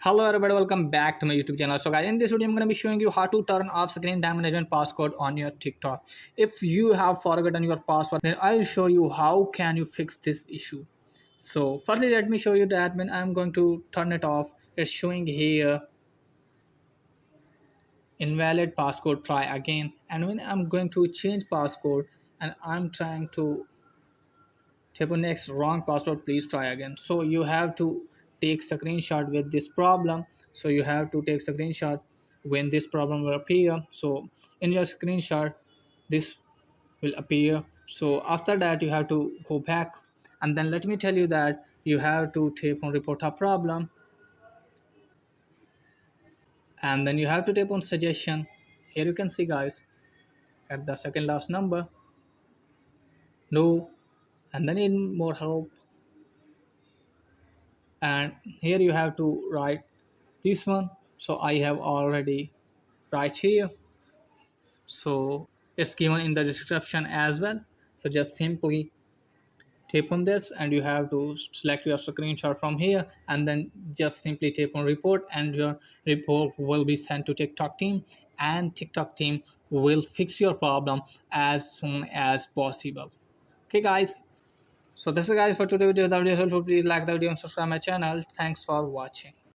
Hello everybody, welcome back to my YouTube channel. So guys, in this video I'm going to be showing you how to turn off screen time management passcode on your TikTok. If you have forgotten your password, then I'll show you how can you fix this issue. So firstly, let me show you the admin. I'm going to turn it off. It's showing here invalid passcode, try again. And when I'm going to change passcode and I'm trying to tap on next wrong password, please try again. So you have to take screenshot with this problem. So you have to take screenshot when this problem will appear. So in your screenshot this will appear. So after that you have to go back, and then let me tell you that you have to tap on report a problem, and then you have to tap on suggestion. Here you can see guys, at the second last number, no, and then in more help, and here you have to write this one. So I have already right here, so it's given in the description as well. So just simply tap on this and you have to select your screenshot from here, and then just simply tap on report, and your report will be sent to TikTok team, and TikTok team will fix your problem as soon as possible. Okay guys, so this is guys for today video. The video is helpful, please like the video and subscribe my channel. Thanks for watching.